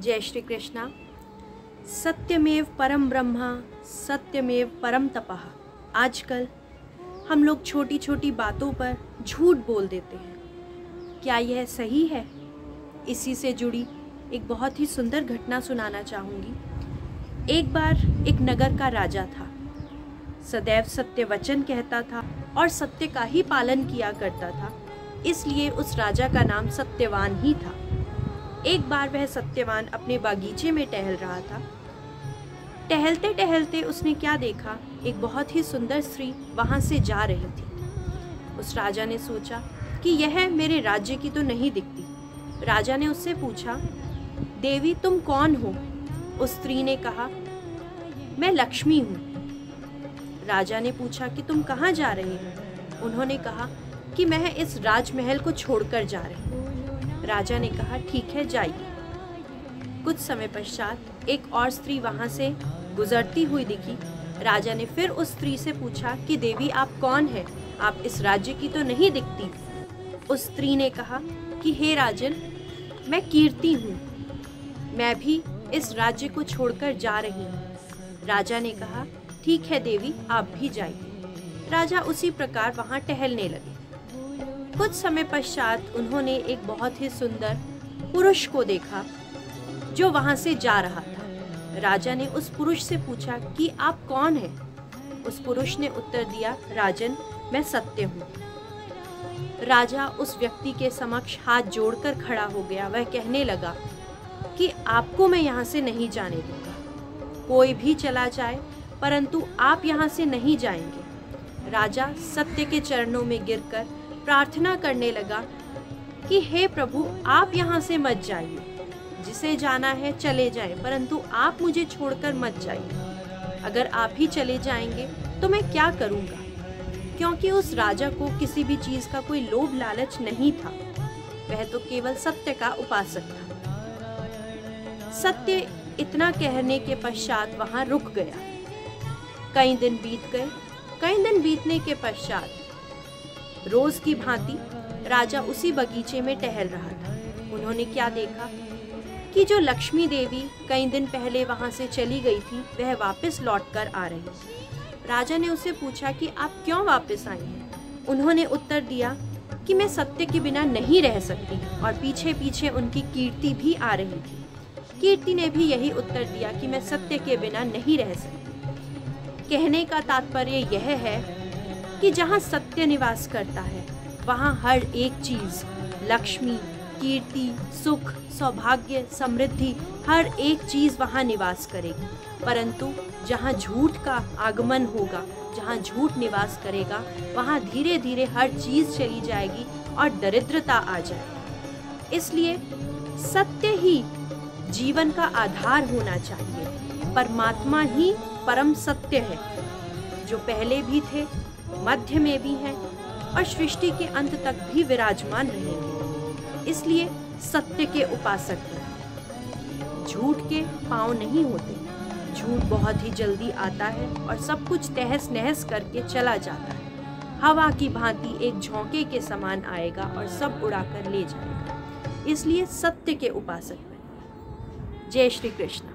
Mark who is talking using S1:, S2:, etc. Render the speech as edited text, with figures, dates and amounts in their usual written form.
S1: जय श्री कृष्णा। सत्यमेव परम ब्रह्मा सत्यमेव परम तपः। आजकल हम लोग छोटी छोटी बातों पर झूठ बोल देते हैं। क्या यह सही है? इसी से जुड़ी एक बहुत ही सुंदर घटना सुनाना चाहूँगी। एक बार एक नगर का राजा था। सदैव सत्य वचन कहता था और सत्य का ही पालन किया करता था, इसलिए उस राजा का नाम सत्यवान ही था। एक बार वह सत्यवान अपने बागीचे में टहल रहा था। टहलते टहलते उसने क्या देखा, एक बहुत ही सुंदर स्त्री वहाँ से जा रही थी। उस राजा ने सोचा कि यह मेरे राज्य की तो नहीं दिखती। राजा ने उससे पूछा, देवी तुम कौन हो? उस स्त्री ने कहा, मैं लक्ष्मी हूँ। राजा ने पूछा कि तुम कहाँ जा रही हो? उन्होंने कहा कि मैं इस राजमहल को छोड़कर जा रही हूँ। राजा ने कहा, ठीक है जाइए। कुछ समय पश्चात एक और स्त्री वहाँ से गुजरती हुई दिखी। राजा ने फिर उस स्त्री से पूछा कि देवी आप कौन है? आप इस राज्य की तो नहीं दिखती। उस स्त्री ने कहा कि हे राजन, मैं कीर्ति हूँ, मैं भी इस राज्य को छोड़कर जा रही हूँ। राजा ने कहा, ठीक है देवी आप भी जाइए। राजा उसी प्रकार वहाँ टहलने लगे। कुछ समय पश्चात उन्होंने एक बहुत ही सुंदर पुरुष को देखा जो वहाँ से जा रहा था। राजा ने उस पुरुष से पूछा कि आप कौन हैं? उस पुरुष ने उत्तर दिया, राजन मैं सत्य हूँ। राजा उस व्यक्ति के समक्ष हाथ जोड़कर खड़ा हो गया। वह कहने लगा कि आपको मैं यहाँ से नहीं जाने दूंगा। कोई भी चला जाए परंतु आप यहाँ से नहीं जाएंगे। राजा सत्य के चरणों में गिरकर प्रार्थना करने लगा कि हे प्रभु आप यहाँ से मत जाइए। जिसे जाना है चले जाए, परंतु आप मुझे छोड़कर मत जाइए। अगर आप ही चले जाएंगे तो मैं क्या करूँगा? क्योंकि उस राजा को किसी भी चीज़ का कोई लोभ लालच नहीं था। वह तो केवल सत्य का उपासक था। सत्य इतना कहने के पश्चात वहाँ रुक गया। कई दिन बीत गए। कई दिन बीतने के पश्चात रोज की भांति राजा उसी बगीचे में टहल रहा था। उन्होंने क्या देखा कि जो लक्ष्मी देवी कई दिन पहले वहां से चली गई थी, वह वापस लौटकर आ रही है। राजा ने उससे पूछा कि आप क्यों वापस आई हैं? उन्होंने उत्तर दिया कि मैं सत्य के बिना नहीं रह सकती। और पीछे पीछे उनकी कीर्ति भी आ रही थी। कीर्ति ने भी यही उत्तर दिया कि मैं सत्य के बिना नहीं रह सकती। कहने का तात्पर्य यह है कि जहाँ सत्य निवास करता है वहाँ हर एक चीज़, लक्ष्मी, कीर्ति, सुख, सौभाग्य, समृद्धि, हर एक चीज़ वहाँ निवास करेगी। परंतु जहाँ झूठ का आगमन होगा, जहाँ झूठ निवास करेगा, वहाँ धीरे धीरे हर चीज़ चली जाएगी और दरिद्रता आ जाएगी। इसलिए सत्य ही जीवन का आधार होना चाहिए। परमात्मा ही परम सत्य है, जो पहले भी थे, मध्य में भी हैं और सृष्टि के अंत तक भी विराजमान रहेंगे। इसलिए सत्य के उपासक हैं। झूठ के पांव नहीं होते। झूठ बहुत ही जल्दी आता है और सब कुछ तहस नहस करके चला जाता है। हवा की भांति एक झोंके के समान आएगा और सब उड़ाकर ले जाएगा। इसलिए सत्य के उपासक बने। जय श्री कृष्ण।